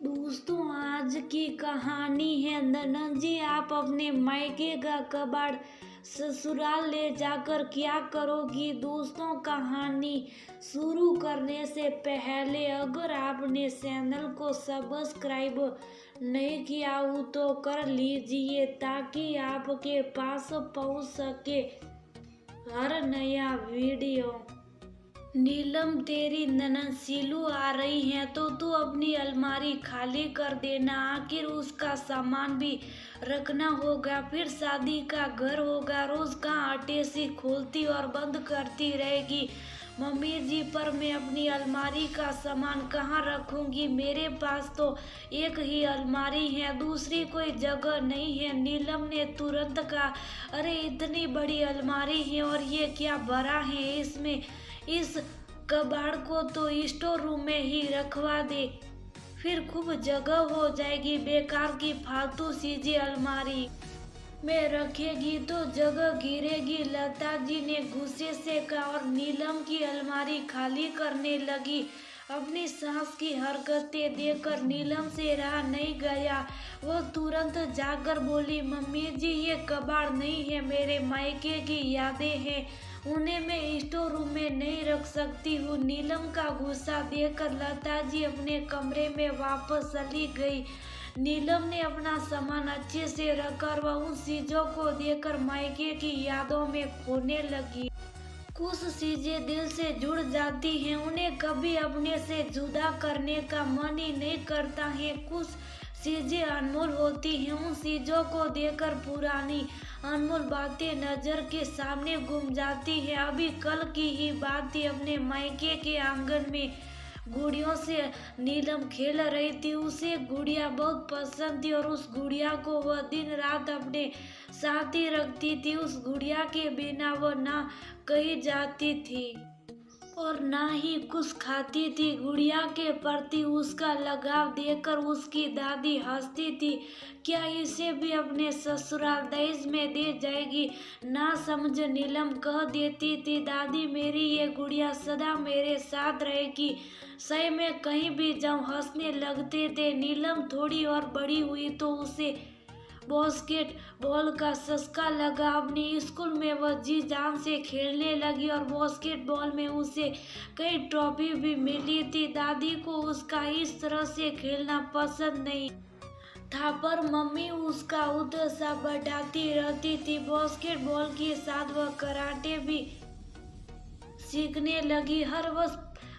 दोस्तों, आज की कहानी है नन्हा जी, आप अपने मायके का कबाड़ ससुराल ले जाकर क्या करोगी। दोस्तों, कहानी शुरू करने से पहले अगर आपने चैनल को सब्सक्राइब नहीं किया हो तो कर लीजिए ताकि आपके पास पहुंच सके हर नया वीडियो। नीलम, तेरी ननद सीलू आ रही है तो तू अपनी अलमारी खाली कर देना। आखिर उसका सामान भी रखना होगा, फिर शादी का घर होगा। रोज का आटे से खोलती और बंद करती रहेगी। मम्मी जी, पर मैं अपनी अलमारी का सामान कहाँ रखूंगी? मेरे पास तो एक ही अलमारी है, दूसरी कोई जगह नहीं है। नीलम ने तुरंत कहा, अरे इतनी बड़ी अलमारी है और ये क्या भरा है इसमें? इस कबाड़ को तो स्टोर रूम में ही रखवा दे, फिर खूब जगह हो जाएगी। बेकार की फालतू चीजें अलमारी में रखेगी तो जगह गिरेगी। लता जी ने गुस्से से कहा और नीलम की अलमारी खाली करने लगी। अपनी सास की हरकतें देखकर नीलम से रहा नहीं गया। वो तुरंत जाकर बोली, मम्मी जी, ये कबाड़ नहीं है, मेरे मायके की यादें हैं, उन्हें मैं स्टोर रूम में नहीं रख सकती हूँ। नीलम का गुस्सा देखकर लता जी अपने कमरे में वापस चली गई। नीलम ने अपना सामान अच्छे से रखकर वह उन चीजों को देखकर मायके की यादों में खोने लगी। कुछ चीजें दिल से जुड़ जाती हैं, उन्हें कभी अपने से जुदा करने का मन ही नहीं करता है। कुछ चीजें अनमोल होती हैं, उन चीजों को देखकर पुरानी अनमोल बातें नजर के सामने घूम जाती है। अभी कल की ही बात थी, अपने मायके के आंगन में गुड़ियों से नीलम खेल रही थी। उसे गुड़िया बहुत पसंद थी और उस गुड़िया को वह दिन रात अपने साथ ही रखती थी। उस गुड़िया के बिना वह ना कहीं जाती थी और ना ही कुछ खाती थी। गुड़िया के प्रति उसका लगाव देखकर उसकी दादी हंसती थी। क्या इसे भी अपने ससुराल दहेज में दे जाएगी? ना समझ नीलम कह देती थी, दादी, मेरी ये गुड़िया सदा मेरे साथ रहेगी, सही में कहीं भी जाऊं। हंसने लगते थे। नीलम थोड़ी और बड़ी हुई तो उसे बास्केटबॉल का चस्का लगा। अपने स्कूल में वह जी जान से खेलने लगी और बास्केटबॉल में उसे कई ट्रॉफी भी मिली थी। दादी को उसका इस तरह से खेलना पसंद नहीं था, पर मम्मी उसका उत्साह बढ़ाती रहती थी। बास्केटबॉल के साथ वह कराटे भी सीखने लगी।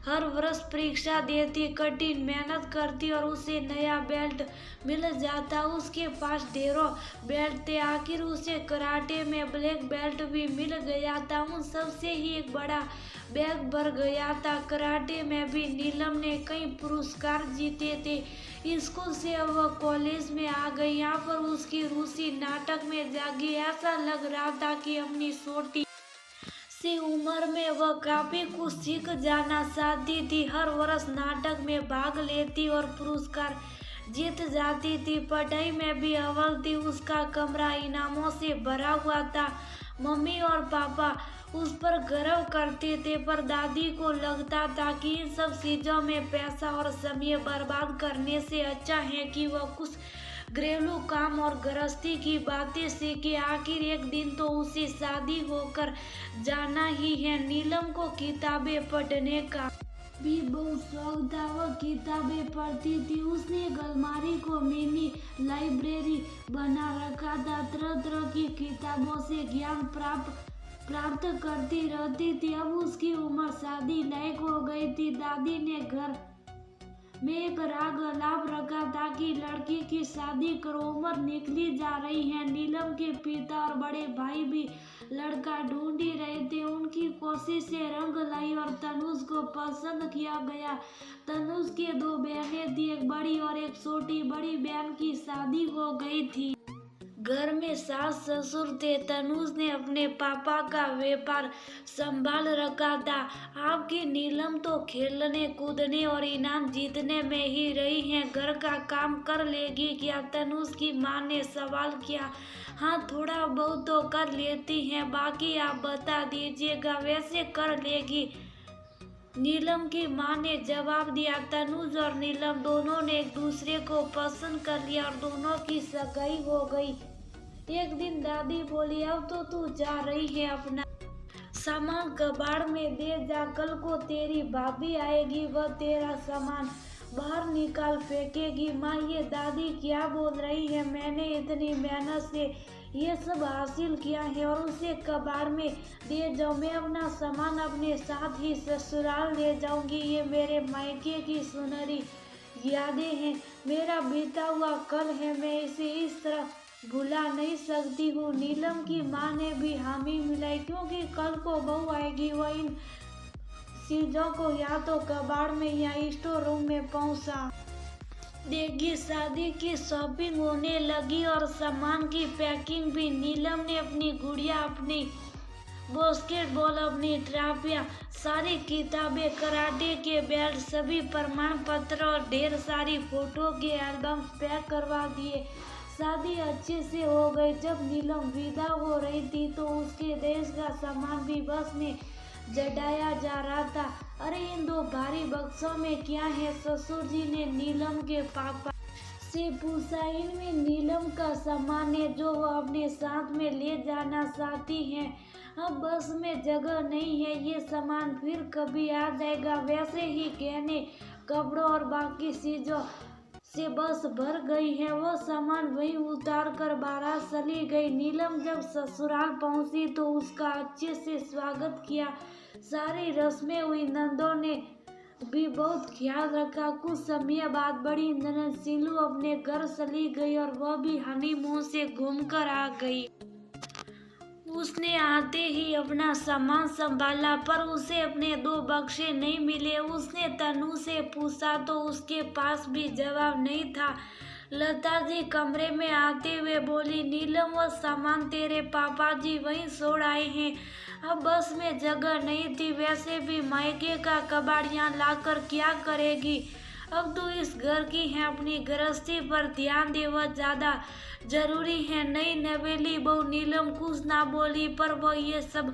हर वर्ष परीक्षा देती, कठिन मेहनत करती और उसे नया बेल्ट मिल जाता। उसके पास ढेरों बेल्ट थे, आखिर उसे कराटे में ब्लैक बेल्ट भी मिल गया था। उन सबसे ही एक बड़ा बैग भर गया था। कराटे में भी नीलम ने कई पुरस्कार जीते थे। स्कूल से वह कॉलेज में आ गई। यहाँ पर उसकी रुचि नाटक में जागी। ऐसा लग रहा था कि अपनी छोटी सी उम्र में वह काफी कुछ सीख जाना चाहती थी। हर वर्ष नाटक में भाग लेती और पुरस्कार जीत जाती थी। पढ़ाई में भी अव्वल थी। उसका कमरा इनामों से भरा हुआ था। मम्मी और पापा उस पर गर्व करते थे, पर दादी को लगता था कि इन सब चीजों में पैसा और समय बर्बाद करने से अच्छा है कि वह कुछ घरेलू काम और गृहस्थी की बातें सीखे। आखिर एक दिन तो उसे शादी होकर जाना ही है। नीलम को किताबें पढ़ने का भी बहुत शौक था। वह किताबें पढ़ती थी। उसने एक अलमारी को मिनी लाइब्रेरी बना रखा था। तरह तरह की किताबों से ज्ञान प्राप्त करती रहती थी। अब उसकी उम्र शादी लायक हो गई थी। दादी ने घर में एक राग अलाप रखा था कि लड़की की शादी करो, उम्र निकली जा रही है। नीलम के पिता और बड़े भाई भी लड़का ढूंढ ही रहे थे। उनकी कोशिश से रंग लाई और तनुज को पसंद किया गया। तनुज के दो बहनें थी, एक बड़ी और एक छोटी। बड़ी बहन की शादी हो गई थी। घर में सास ससुर थे। तनुज ने अपने पापा का व्यापार संभाल रखा था। आपकी नीलम तो खेलने कूदने और इनाम जीतने में ही रही है। घर का काम कर लेगी क्या? तनुज की मां ने सवाल किया। हाँ, थोड़ा बहुत तो कर लेती हैं, बाकी आप बता दीजिएगा। वैसे कर लेगी, नीलम की माँ ने जवाब दिया। तनुज और नीलम दोनों ने एक दूसरे को पसंद कर लिया और दोनों की सगाई हो गई। एक दिन दादी बोली, अब तो तू जा रही है, अपना सामान कबाड़ में दे जा, कल को तेरी भाभी आएगी, वह तेरा सामान बाहर निकाल फेंकेगी। माँ, ये दादी क्या बोल रही है? मैंने इतनी मेहनत से ये सब हासिल किया है और उसे कबाड़ में दे जाऊँ? मैं अपना सामान अपने साथ ही ससुराल ले जाऊंगी। ये मेरे मायके की सुनहरी यादें हैं, मेरा बीता हुआ कल है, मैं इसे इस तरह भुला नहीं सकती हूँ। नीलम की माँ ने भी हामी मिलाई, क्योंकि कल को बहू आएगी, वह इन चीजों को या तो कबाड़ में या स्टोर रूम में पहुंचा देगी। शादी की शॉपिंग होने लगी और सामान की पैकिंग भी। नीलम ने अपनी गुड़िया, अपनी बास्केटबॉल, अपनी ट्रॉफियाँ, सारी किताबें, कराटे के बेल्ट, सभी प्रमाण पत्र और ढेर सारी फोटो के एल्बम पैक करवा दिए। शादी अच्छे से हो गई। जब नीलम विदा हो रही थी तो उसके देश का सामान भी बस में जटाया जा रहा था। अरे, इन दो भारी बक्सों में क्या है? ससुर जी ने नीलम के पापा से पूछा। इनमें नीलम का सामान है जो वह अपने साथ में ले जाना चाहती हैं। अब बस में जगह नहीं है, ये सामान फिर कभी आ जाएगा। वैसे ही गहने, कपड़ों और बाकी चीजों से बस भर गई है। वो सामान वहीं उतार कर बारात चली गई। नीलम जब ससुराल पहुंची तो उसका अच्छे से स्वागत किया, सारी रस्में हुई। नंदों ने भी बहुत ख्याल रखा। कुछ समय बाद बड़ी ननद सीलू अपने घर चली गई और वह भी हनीमून से घूमकर आ गई। उसने आते ही अपना सामान संभाला, पर उसे अपने दो बक्से नहीं मिले। उसने तनु से पूछा तो उसके पास भी जवाब नहीं था। लता जी कमरे में आते हुए बोली, नीलम, वह सामान तेरे पापा जी वहीं छोड़ आए हैं। अब बस में जगह नहीं थी। वैसे भी मायके का कबाड़ यहाँ लाकर क्या करेगी? अब तो इस घर की है, अपनी गृहस्थी पर ध्यान दे, वह ज्यादा जरूरी है। नई नवेली बहू नीलम कुछ ना बोली, पर वह ये सब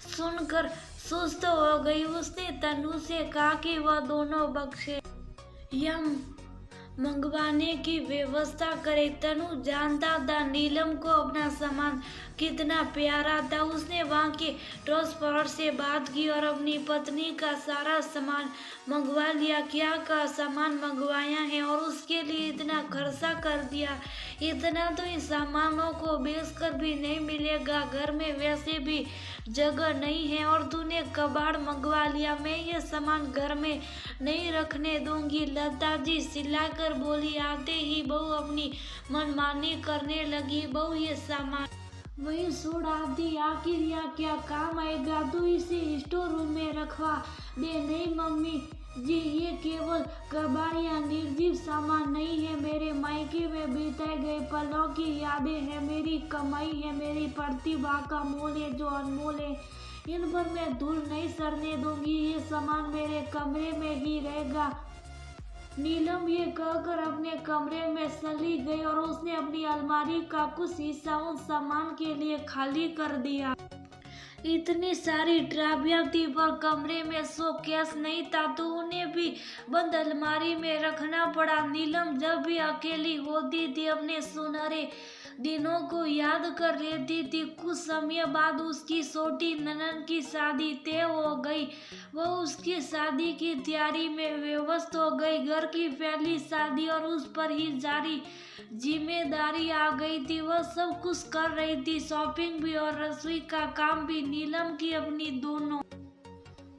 सुनकर सुस्त हो गई। उसने तनु से कहा कि वह दोनों बक्से यम मंगवाने की व्यवस्था करे। तनु जानता था नीलम को अपना सामान कितना प्यारा था। उसने वहाँ के ट्रांसपोर्ट से बात की और अपनी पत्नी का सारा सामान मंगवा लिया। क्या का सामान मंगवाया है और उसके लिए इतना खर्चा कर दिया। इतना तो इन सामानों को बेचकर भी नहीं मिलेगा। घर में वैसे भी जगह नहीं है और तूने कबाड़ मंगवा लिया। मैं ये सामान घर में नहीं रखने दूंगी। लता जी चिल्लाकर बोली। आते ही बहू अपनी मनमानी करने लगी। बहू, ये सामान वही छोड़ आती, आखिर यहाँ क्या काम आएगा? तू इसे स्टोर रूम में रखवा दे। नहीं मम्मी जी, ये केवल कबाड़ या निर्जीव सामान नहीं है, मेरे मायके में बिताए गए पलों की यादें हैं, मेरी कमाई है, मेरी प्रतिभा का मोल है जो अनमोल है। इन पर मैं धूल नहीं सरने दूंगी। ये सामान मेरे कमरे में ही रहेगा। नीलम ये कहकर अपने कमरे में चली गई और उसने अपनी अलमारी का कुछ हिस्सा उन सामान के लिए खाली कर दिया। इतनी सारी ट्रॉफियां थी पर कमरे में शोकेस नहीं था, तो उन्हें भी बंद अलमारी में रखना पड़ा। नीलम जब भी अकेली होती थी अपने सुनहरे दिनों को याद कर लेती थी। कुछ समय बाद उसकी छोटी ननद की शादी तय हो गई। वह उसकी शादी की तैयारी में व्यस्त हो गई। घर की पहली शादी और उस पर ही जारी जिम्मेदारी आ गई थी। वह सब कुछ कर रही थी, शॉपिंग भी और रसोई का काम भी। नीलम की अपनी दोनों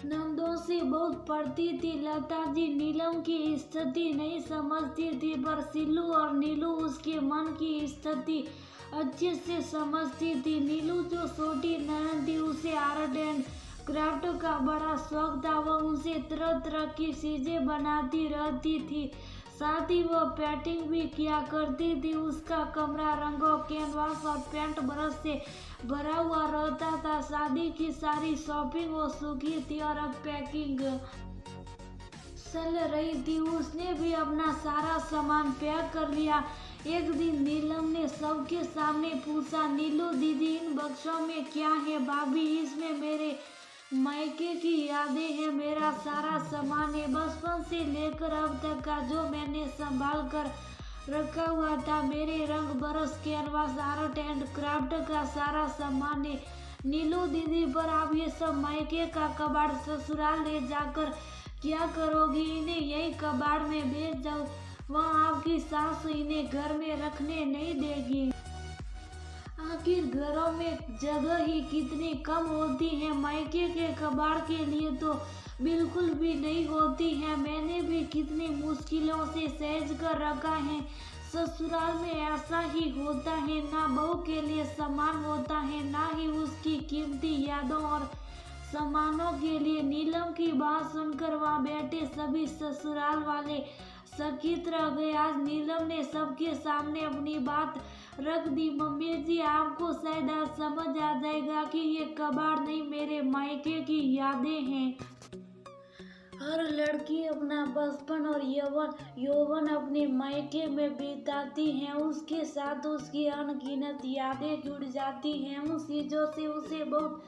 नंदों से बहुत पड़ती थी। लता जी नीलम की स्थिति नहीं समझती थी, पर सिल्लू और नीलू उसके मन की स्थिति अच्छे से समझती थी। नीलू जो छोटी ननद थी, उसे आर्ट एंड क्राफ्ट का बड़ा शौक था। वह उनसे तरह तरह की चीजें बनाती रहती थी, साथ ही वह पेंटिंग भी किया करती थी। उसका कमरा रंगों, कैनवास और पेंट ब्रश से भरा हुआ रहता था। शादी की सारी शॉपिंग हो चुकी थी और अब पैकिंग चल रही थी। उसने भी अपना सारा सामान पैक कर लिया। एक दिन नीलम ने सबके सामने पूछा, नीलू दीदी, इन बक्सों में क्या है? भाभी, इसमें मेरे मायके की यादें हैं मेरा सारा सामान है, बचपन से लेकर अब तक का जो मैंने संभाल कर रखा हुआ था। मेरे रंग बरस कैनवास आर्ट एंड क्राफ्ट का सारा सामान है। नीलू दीदी, पर आप ये सब मायके का कबाड़ ससुराल ले जाकर क्या करोगी? इन्हें यही कबाड़ में बेच जाओ, वहाँ आपकी सास इन्हें घर में रखने नहीं देगी। आखिर घरों में जगह ही कितनी कम होती है, मायके के कबाड़ के लिए तो बिल्कुल भी नहीं होती है। मैंने भी कितनी मुश्किलों से सहेज कर रखा है। ससुराल में ऐसा ही होता है, ना बहू के लिए सामान होता है, ना ही उसकी कीमती यादों और सामानों के लिए। नीलम की बात सुनकर वहाँ बैठे सभी ससुराल वाले चकित रह गए। आज नीलम ने सबके सामने अपनी बात रख दी। मम्मी जी, आपको शायद आज समझ आ जाएगा कि ये कबाड़ नहीं, मेरे मायके की यादें हैं। हर लड़की अपना बचपन और यौवन अपने मायके में बिताती है। उसके साथ उसकी अनगिनत यादें जुड़ जाती हैं। उन चीजों से उसे बहुत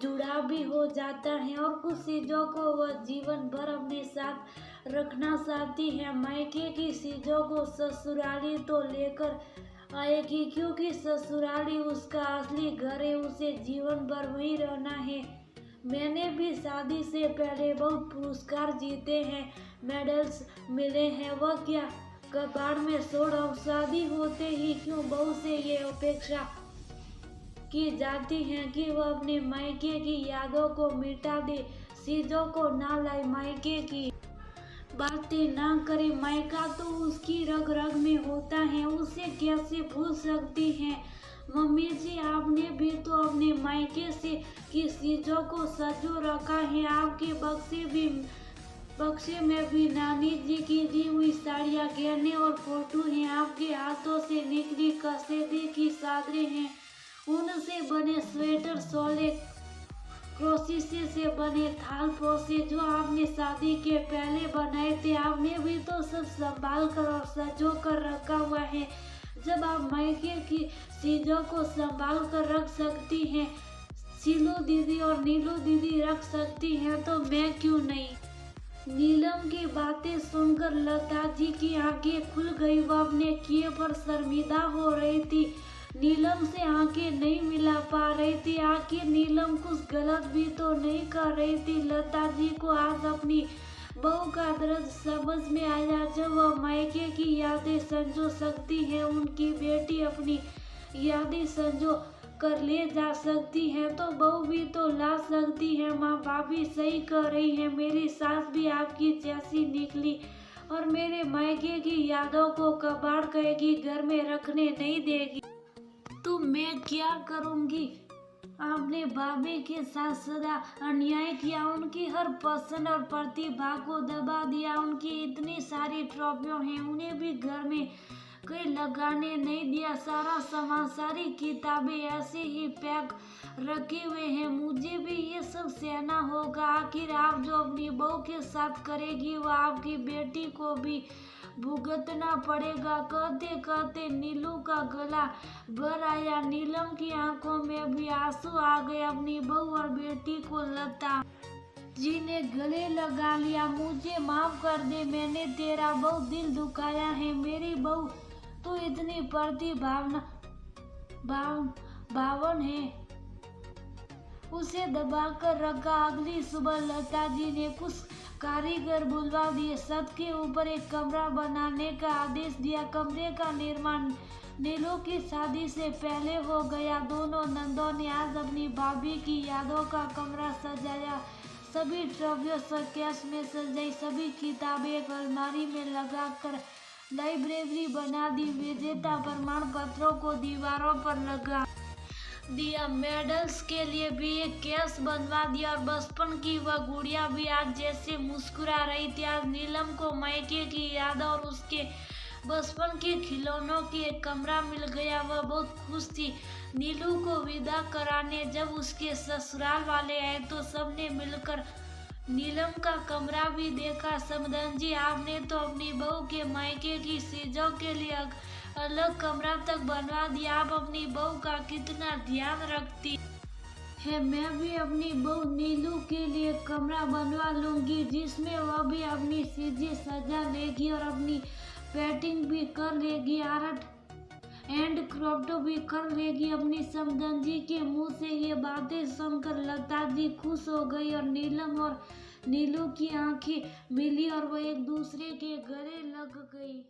जुड़ाव भी हो जाता है और कुछ चीजों को वह जीवन भर अपने साथ रखना चाहती है। मायके की चीजों को ससुराली तो लेकर आएगी, क्योंकि ससुराली उसका असली घर है, उसे जीवन भर वहीं रहना है। मैंने भी शादी से पहले बहुत पुरस्कार जीते हैं, मेडल्स मिले हैं, वह क्या कबाड़ में छोड़। अब शादी होते ही क्यों बहू से ये अपेक्षा की जाती है कि वह अपने मायके की यादों को मिटा दे, चीजों को ना लाए, मायके की बातें ना करे। मायका तो उसकी रग रग में होता है, उसे कैसे भूल सकती है। मम्मी जी, आपने भी तो अपने मायके से की चीजों को सजो रखा है। आपके बक्से में भी नानी जी की दी हुई साड़ियाँ, गहने और फोटो हैं। आपके हाथों से निकली कसीदे की चादरें हैं, उनसे बने स्वेटर, शॉले, क्रोशिया से बने थाल पोसे जो आपने शादी के पहले बनाए थे। आपने भी तो सब संभाल कर और सजो कर रखा हुआ है। जब आप मायके की चीजों को संभाल कर रख सकती हैं, शीलू दीदी और नीलू दीदी रख सकती हैं, तो मैं क्यों नहीं। नीलम की बातें सुनकर लता जी की आंखें खुल गई। वह अपने किए पर शर्मिंदा हो रही थी, नीलम से आंखें नहीं मिला पा रही थी। आखिर नीलम कुछ गलत भी तो नहीं कर रही थी। लता जी को आज अपनी बहू का दर्द समझ में आया। जब वह मायके की यादें संजो सकती है, उनकी बेटी अपनी यादें संजो कर ले जा सकती है, तो बहू भी तो ला सकती है। माँ भाभी सही कर रही है, मेरी सास भी आपकी जैसी निकली और मेरे मायके की यादों को कबाड़ कहेगी, घर में रखने नहीं देगी। तो मैं क्या करूँगी? आपने भाभी के साथ सदा अन्याय किया, उनकी हर पसंद और प्रतिभा को दबा दिया। उनकी इतनी सारी ट्रॉफियां हैं, उन्हें भी घर में कहीं लगाने नहीं दिया। सारा सामान, सारी किताबें ऐसे ही पैक रखे हुए हैं। मुझे भी ये सब सहना होगा। आखिर आप जो अपनी बहू के साथ करेगी, वह आपकी बेटी को भी भुगतना पड़ेगा। कहते कहते नीलू का गला भर आया। नीलम की आंखों में भी आंसू आ गए। अपनी बहू और बेटी को लता जी ने गले लगा लिया। मुझे माफ कर दे, मैंने तेरा बहुत दिल दुखाया है। मेरी बहू तो इतनी भावन है, उसे दबाकर रखा। अगली सुबह लता जी ने कुछ कारीगर बुलवा दिए, छत के ऊपर एक कमरा बनाने का आदेश दिया। कमरे का निर्माण नीलू की शादी से पहले हो गया। दोनों नंदों ने आज अपनी भाभी की यादों का कमरा सजाया। सभी ट्रॉफियों शोकेस में सजाई, सभी किताबें एक अलमारी में लगाकर लाइब्रेरी बना दी। विजेता प्रमाण पत्रों को दीवारों पर लगा दिया। मेडल्स के लिए भी एक केस बनवा दिया और बचपन की वह गुड़िया भी आज जैसे मुस्कुरा रही थी। आज नीलम को मायके की याद और उसके बचपन के खिलौनों की एक कमरा मिल गया। वह बहुत खुश थी। नीलू को विदा कराने जब उसके ससुराल वाले आए तो सबने मिलकर नीलम का कमरा भी देखा। समदन जी, आपने तो अपनी बहू के मायके की चीजों के लिए अलग कमरा तक बनवा दिया। आप अपनी बहू का कितना ध्यान रखती। है। मैं भी अपनी बहू नीलू के लिए कमरा बनवा लूंगी, जिसमें वह भी अपनी चीजें सजा लेगी और अपनी पेंटिंग भी कर लेगी, आर्ट एंड क्राफ्ट भी कर लेगी। अपनी समधन जी के मुंह से ये बातें सुनकर लता जी खुश हो गई और नीलम और नीलू की आंखें मिली और वह एक दूसरे के गले लग गई।